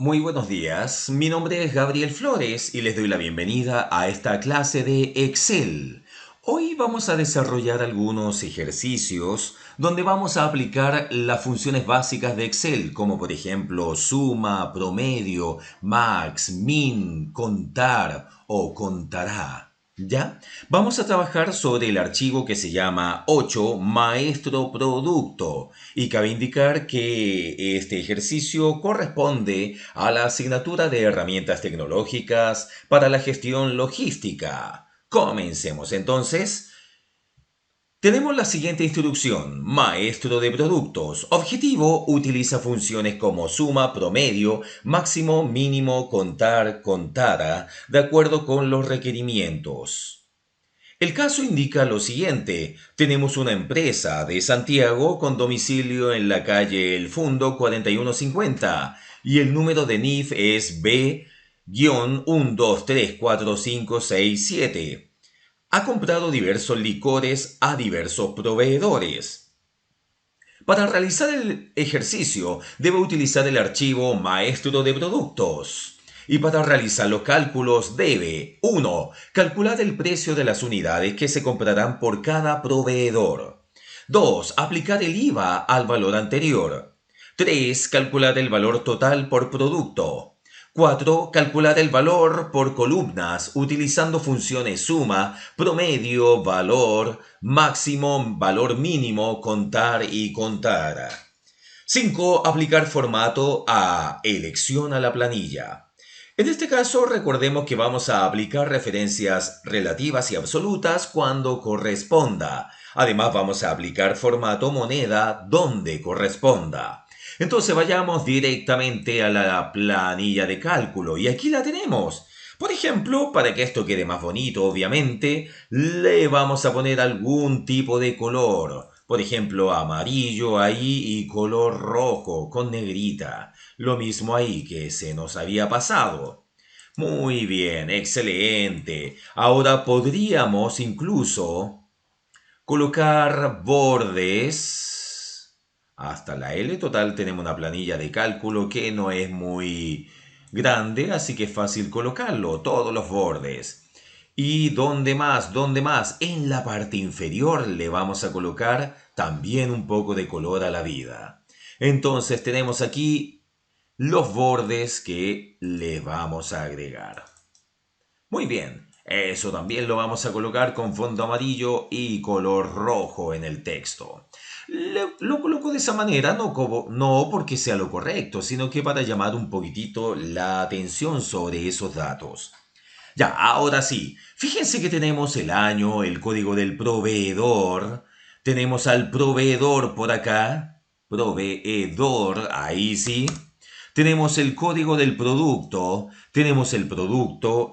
Muy buenos días, mi nombre es Gabriel Flores y les doy la bienvenida a esta clase de Excel. Hoy vamos a desarrollar algunos ejercicios donde vamos a aplicar las funciones básicas de Excel, como por ejemplo suma, promedio, max, min, contar o contará. ¿Ya? Vamos a trabajar sobre el archivo que se llama 8 Maestro Producto y cabe indicar que este ejercicio corresponde a la asignatura de herramientas tecnológicas para la gestión logística. Comencemos entonces. Tenemos la siguiente instrucción. Maestro de productos. Objetivo: utiliza funciones como suma, promedio, máximo, mínimo, contar, contada, de acuerdo con los requerimientos. El caso indica lo siguiente. Tenemos una empresa de Santiago con domicilio en la calle El Fundo 4150 y el número de NIF es B-1234567. Ha comprado diversos licores a diversos proveedores. Para realizar el ejercicio debe utilizar el archivo Maestro de Productos. Y para realizar los cálculos debe 1. Calcular el precio de las unidades que se comprarán por cada proveedor. 2. Aplicar el IVA al valor anterior. 3. Calcular el valor total por producto. 4. Calcular el valor por columnas utilizando funciones suma, promedio, valor, máximo, valor mínimo, contar y contar. 5. Aplicar formato a elección a la planilla. En este caso, recordemos que vamos a aplicar referencias relativas y absolutas cuando corresponda. Además, vamos a aplicar formato moneda donde corresponda. Entonces vayamos directamente a la planilla de cálculo y aquí la tenemos. Por ejemplo, para que esto quede más bonito, obviamente, le vamos a poner algún tipo de color. Por ejemplo, amarillo ahí y color rojo con negrita. Lo mismo ahí que se nos había pasado. Muy bien, excelente. Ahora podríamos incluso colocar bordes. Hasta la L total tenemos una planilla de cálculo que no es muy grande, así que es fácil colocarlo, todos los bordes. ¿Y dónde más? ¿Dónde más? En la parte inferior le vamos a colocar también un poco de color a la vida. Entonces tenemos aquí los bordes que le vamos a agregar. Muy bien, eso también lo vamos a colocar con fondo amarillo y color rojo en el texto. Lo coloco de esa manera, no porque sea lo correcto, sino que para llamar un poquitito la atención sobre esos datos. Ya, ahora sí, fíjense que tenemos el año, el código del proveedor, tenemos al proveedor por acá, proveedor, ahí sí. Tenemos el código del producto,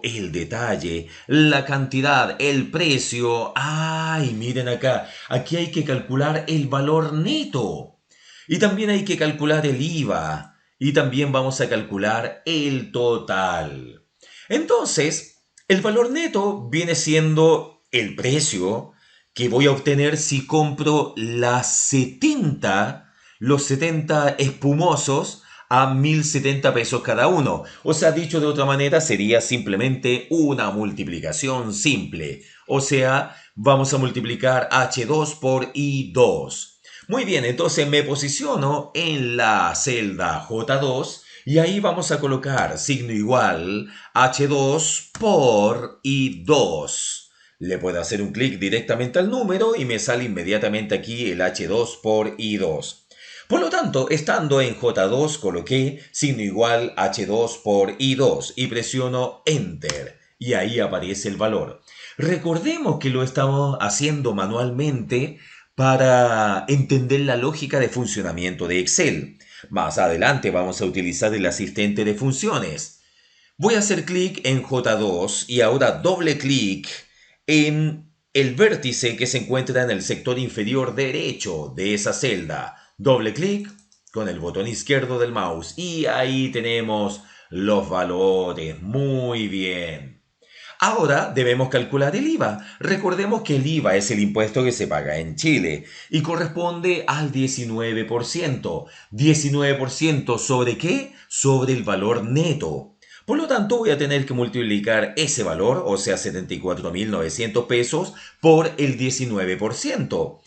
el detalle, la cantidad, el precio. ¡Ay! Miren acá, aquí hay que calcular el valor neto. Y también hay que calcular el IVA. Y también vamos a calcular el total. Entonces, el valor neto viene siendo el precio que voy a obtener si compro los 70 espumosos a 1070 pesos cada uno. O sea, dicho de otra manera, sería simplemente una multiplicación simple. O sea, vamos a multiplicar H2 por I2. Muy bien, entonces me posiciono en la celda J2 y ahí vamos a colocar signo igual H2 por I2. Le puedo hacer un clic directamente al número y me sale inmediatamente aquí el H2 por I2. Por lo tanto, estando en J2 coloqué signo igual H2 por I2 y presiono Enter y ahí aparece el valor. Recordemos que lo estamos haciendo manualmente para entender la lógica de funcionamiento de Excel. Más adelante vamos a utilizar el asistente de funciones. Voy a hacer clic en J2 y ahora doble clic en el vértice que se encuentra en el sector inferior derecho de esa celda. Doble clic con el botón izquierdo del mouse y ahí tenemos los valores. Muy bien. Ahora debemos calcular el IVA. Recordemos que el IVA es el impuesto que se paga en Chile y corresponde al 19%. ¿19% sobre qué? Sobre el valor neto. Por lo tanto, voy a tener que multiplicar ese valor, o sea, 74.900 pesos, por el 19%.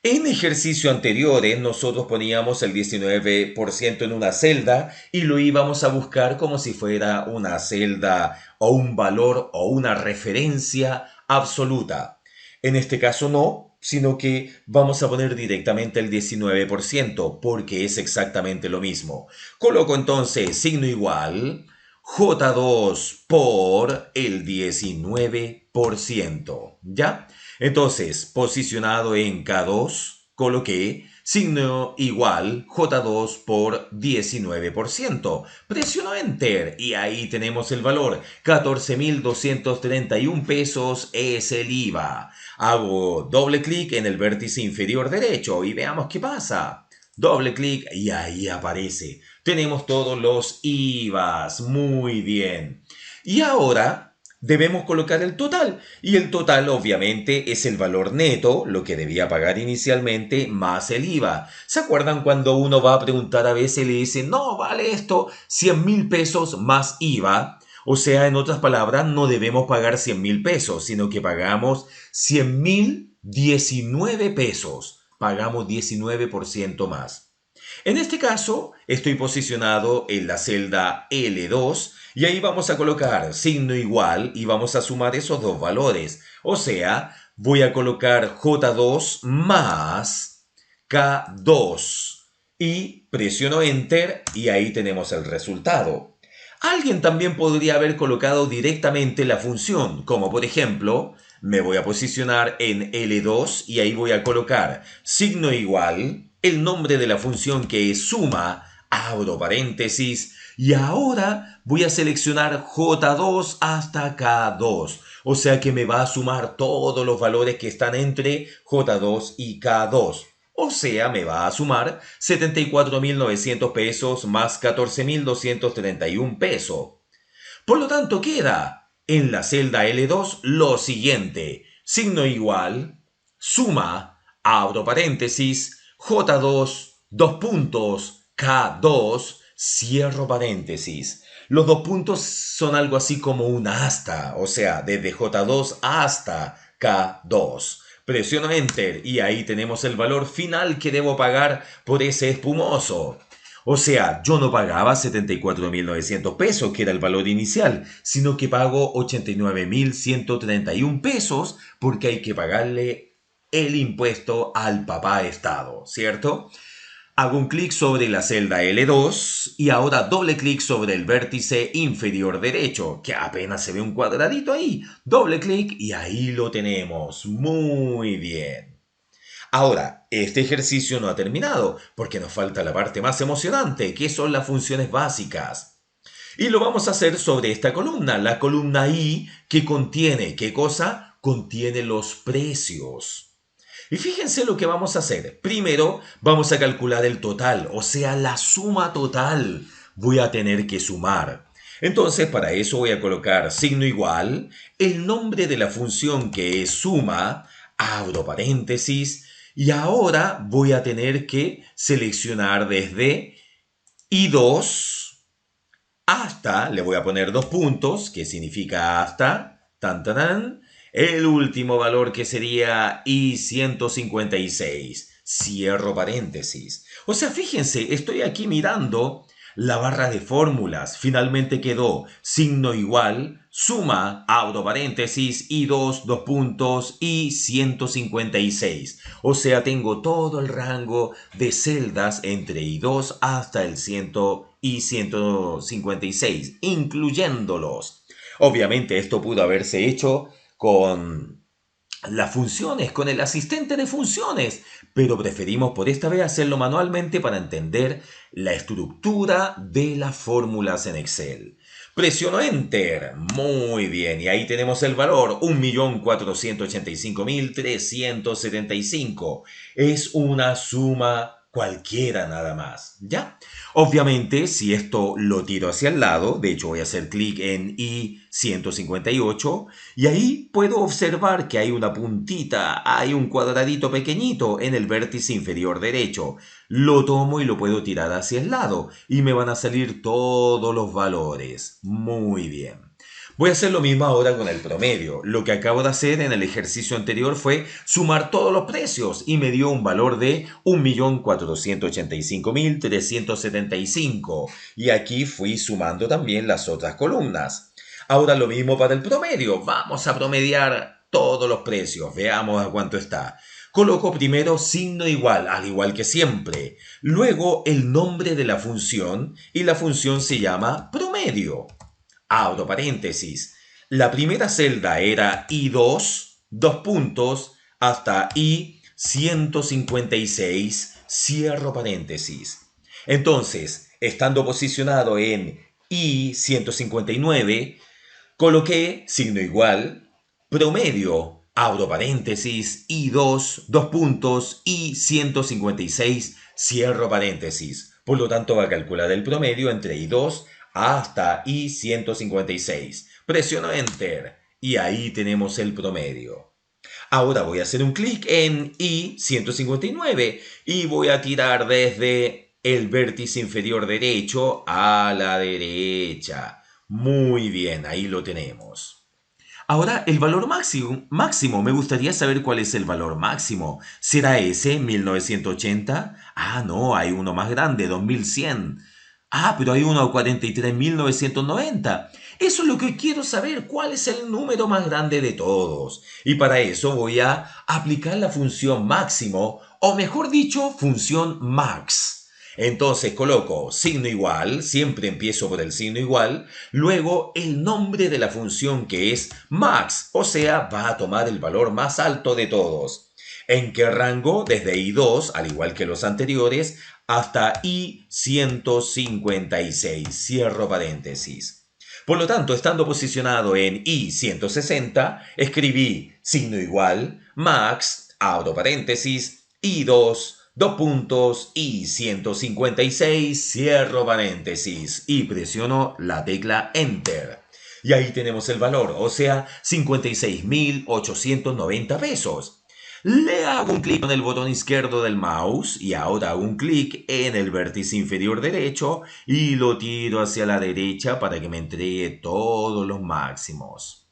En ejercicios anteriores nosotros poníamos el 19% en una celda y lo íbamos a buscar como si fuera una celda o un valor o una referencia absoluta. En este caso no, sino que vamos a poner directamente el 19% porque es exactamente lo mismo. Coloco entonces signo igual J2 por el 19%. ¿Ya? Entonces, posicionado en K2, coloqué signo igual J2 por 19%. Presiono Enter y ahí tenemos el valor. 14.231 pesos es el IVA. Hago doble clic en el vértice inferior derecho y veamos qué pasa. Doble clic y ahí aparece. Tenemos todos los IVAs. Muy bien. Y ahora debemos colocar el total. Y el total obviamente es el valor neto, lo que debía pagar inicialmente, más el IVA. ¿Se acuerdan cuando uno va a preguntar a veces y le dice, no, vale esto 100.000 pesos más IVA? O sea, en otras palabras, no debemos pagar 100.000 pesos, sino que pagamos 100.019 pesos. Pagamos 19% más. En este caso, estoy posicionado en la celda L2 y ahí vamos a colocar signo igual y vamos a sumar esos dos valores. O sea, voy a colocar J2 más K2 y presiono Enter y ahí tenemos el resultado. Alguien también podría haber colocado directamente la función, como por ejemplo, me voy a posicionar en L2 y ahí voy a colocar signo igual, el nombre de la función que es suma, abro paréntesis, y ahora voy a seleccionar J2 hasta K2. O sea que me va a sumar todos los valores que están entre J2 y K2. O sea, me va a sumar 74.900 pesos más 14.231 pesos. Por lo tanto, queda en la celda L2 lo siguiente. Signo igual, suma, abro paréntesis, J2, dos puntos, K2, cierro paréntesis. Los dos puntos son algo así como un hasta, o sea, desde J2 hasta K2. Presiono Enter y ahí tenemos el valor final que debo pagar por ese espumoso. O sea, yo no pagaba 74.900 pesos, que era el valor inicial, sino que pago 89.131 pesos porque hay que pagarle el impuesto al papá Estado, ¿cierto? Hago un clic sobre la celda L2 y ahora doble clic sobre el vértice inferior derecho, que apenas se ve un cuadradito ahí. Doble clic y ahí lo tenemos. Muy bien. Ahora, este ejercicio no ha terminado, porque nos falta la parte más emocionante, que son las funciones básicas. Y lo vamos a hacer sobre esta columna, la columna I, que contiene, ¿qué cosa? Contiene los precios. Y fíjense lo que vamos a hacer. Primero, vamos a calcular el total, o sea, la suma total. Voy a tener que sumar. Entonces, para eso voy a colocar signo igual, el nombre de la función que es suma, abro paréntesis, y ahora voy a tener que seleccionar desde I2 hasta, le voy a poner dos puntos, que significa hasta, tan, tan, tan, el último valor que sería I156. Cierro paréntesis. O sea, fíjense, estoy aquí mirando la barra de fórmulas. Finalmente quedó signo igual, suma, abro paréntesis, I2, dos puntos, I156. O sea, tengo todo el rango de celdas entre I2 hasta el 100 y 156, incluyéndolos. Obviamente esto pudo haberse hecho con las funciones, con el asistente de funciones, pero preferimos por esta vez hacerlo manualmente para entender la estructura de las fórmulas en Excel. Presiono Enter. Muy bien, y ahí tenemos el valor, 1.485.375. Es una suma cualquiera nada más, ¿ya? Obviamente, si esto lo tiro hacia el lado, de hecho voy a hacer clic en I158 y ahí puedo observar que hay una puntita, hay un cuadradito pequeñito en el vértice inferior derecho. Lo tomo y lo puedo tirar hacia el lado y me van a salir todos los valores. Muy bien. Voy a hacer lo mismo ahora con el promedio. Lo que acabo de hacer en el ejercicio anterior fue sumar todos los precios y me dio un valor de 1.485.375. Y aquí fui sumando también las otras columnas. Ahora lo mismo para el promedio. Vamos a promediar todos los precios. Veamos a cuánto está. Coloco primero signo igual, al igual que siempre. Luego el nombre de la función y la función se llama promedio. Abro paréntesis. La primera celda era I2, dos puntos, hasta I156, cierro paréntesis. Entonces, estando posicionado en I159, coloqué signo igual, promedio, abro paréntesis, I2, dos puntos, I156, cierro paréntesis. Por lo tanto, va a calcular el promedio entre I2 hasta I156. Presiono Enter y ahí tenemos el promedio. Ahora voy a hacer un clic en I159 y voy a tirar desde el vértice inferior derecho a la derecha. Muy bien, ahí lo tenemos. Ahora, el valor máximo, me gustaría saber cuál es el valor máximo. ¿Será ese, 1980? Ah, no, hay uno más grande, 2100. Ah, pero hay uno a 43.990. Eso es lo que quiero saber, cuál es el número más grande de todos. Y para eso voy a aplicar la función máximo, o mejor dicho, función max. Entonces coloco signo igual, siempre empiezo por el signo igual, luego el nombre de la función que es max, o sea, va a tomar el valor más alto de todos. ¿En qué rango? Desde I2, al igual que los anteriores, hasta I156, cierro paréntesis. Por lo tanto, estando posicionado en I160, escribí signo igual, max, abro paréntesis, I2, dos puntos, I156, cierro paréntesis y presiono la tecla Enter. Y ahí tenemos el valor, o sea, 56.890 pesos. Le hago un clic con el botón izquierdo del mouse y ahora hago un clic en el vértice inferior derecho y lo tiro hacia la derecha para que me entregue todos los máximos.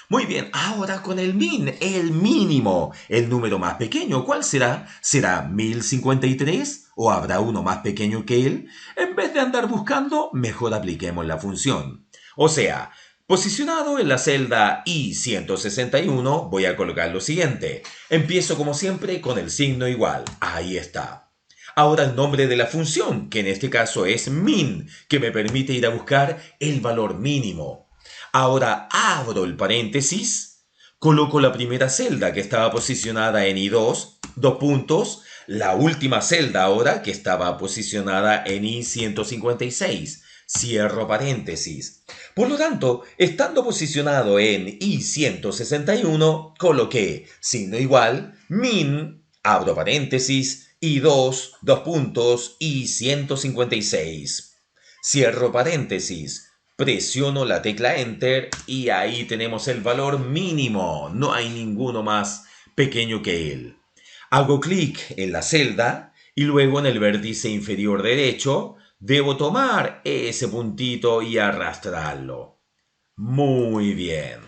Muy bien, ahora con el min, el mínimo, el número más pequeño, ¿cuál será? ¿Será 1053 o habrá uno más pequeño que él? En vez de andar buscando, mejor apliquemos la función. O sea, posicionado en la celda I161, voy a colocar lo siguiente. Empiezo como siempre con el signo igual. Ahí está. Ahora el nombre de la función, que en este caso es min, que me permite ir a buscar el valor mínimo. Ahora abro el paréntesis, coloco la primera celda que estaba posicionada en I2, dos puntos, la última celda ahora que estaba posicionada en I156, cierro paréntesis. Por lo tanto, estando posicionado en I161, coloqué signo igual, min, abro paréntesis, I2, dos puntos, I156. Cierro paréntesis. Presiono la tecla Enter y ahí tenemos el valor mínimo. No hay ninguno más pequeño que él. Hago clic en la celda y luego en el vértice inferior derecho debo tomar ese puntito y arrastrarlo. Muy bien.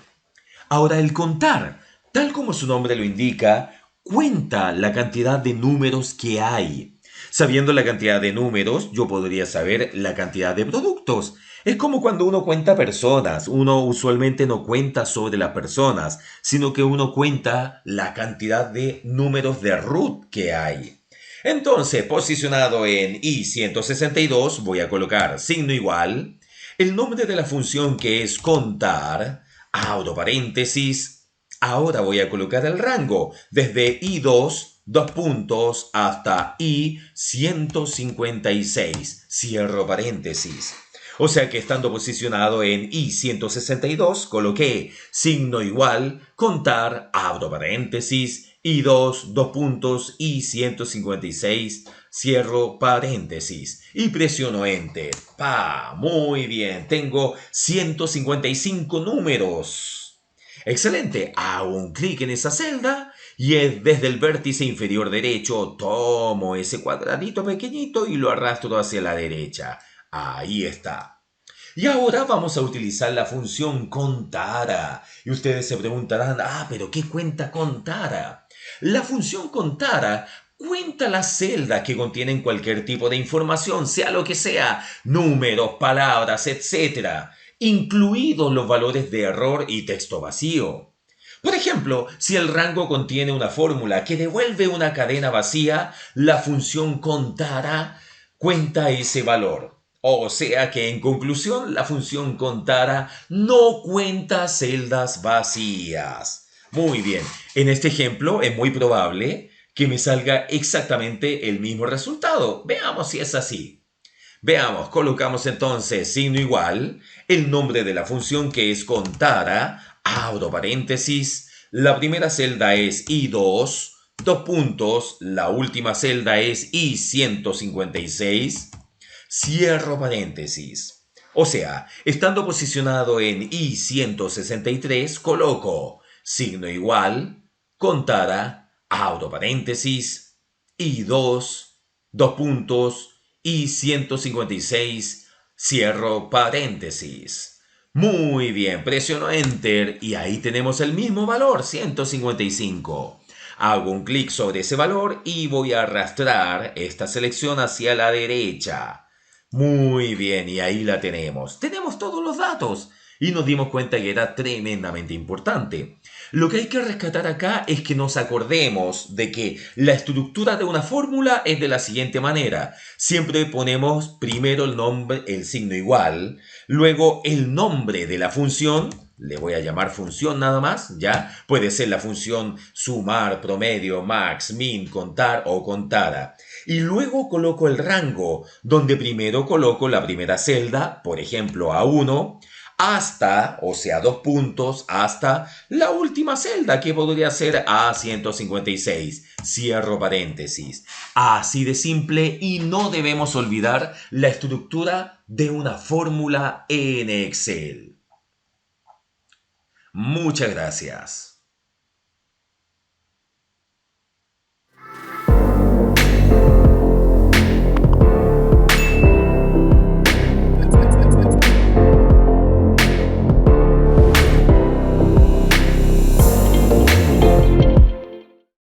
Ahora el contar, tal como su nombre lo indica, cuenta la cantidad de números que hay. Sabiendo la cantidad de números, yo podría saber la cantidad de productos. Es como cuando uno cuenta personas. Uno usualmente no cuenta sobre las personas, sino que uno cuenta la cantidad de números de root que hay. Entonces, posicionado en I162, voy a colocar signo igual, el nombre de la función que es contar, abro paréntesis, ahora voy a colocar el rango desde I2, dos puntos, hasta I156, cierro paréntesis. O sea que estando posicionado en I-162, coloqué signo igual, contar, abro paréntesis, I2, dos puntos, I-156, cierro paréntesis y presiono Enter. ¡Pa! Muy bien, tengo 155 números. Excelente, hago un clic en esa celda y desde el vértice inferior derecho tomo ese cuadradito pequeñito y lo arrastro hacia la derecha. Ahí está. Y ahora vamos a utilizar la función contara. Y ustedes se preguntarán, pero ¿qué cuenta contara? La función contara cuenta las celdas que contienen cualquier tipo de información, sea lo que sea, números, palabras, etc., incluidos los valores de error y texto vacío. Por ejemplo, si el rango contiene una fórmula que devuelve una cadena vacía, la función contara cuenta ese valor. O sea que en conclusión la función contara no cuenta celdas vacías. Muy bien, en este ejemplo es muy probable que me salga exactamente el mismo resultado. Veamos si es así. Veamos, colocamos entonces signo igual, el nombre de la función que es contara, abro paréntesis, la primera celda es I2, dos puntos, la última celda es I-156, cierro paréntesis. O sea, estando posicionado en I-163, coloco signo igual, contara, abro paréntesis, I2, dos puntos, I-156, cierro paréntesis. Muy bien, presiono Enter y ahí tenemos el mismo valor, 155. Hago un clic sobre ese valor y voy a arrastrar esta selección hacia la derecha. Muy bien, y ahí la tenemos. Tenemos todos los datos y nos dimos cuenta que era tremendamente importante. Lo que hay que rescatar acá es que nos acordemos de que la estructura de una fórmula es de la siguiente manera. Siempre ponemos primero el nombre, el signo igual, luego el nombre de la función, le voy a llamar función nada más, ¿ya? Puede ser la función sumar, promedio, max, min, contar o contara. Y luego coloco el rango, donde primero coloco la primera celda, por ejemplo A1, hasta, o sea, dos puntos, hasta la última celda, que podría ser A156. Cierro paréntesis. Así de simple, y no debemos olvidar la estructura de una fórmula en Excel. Muchas gracias.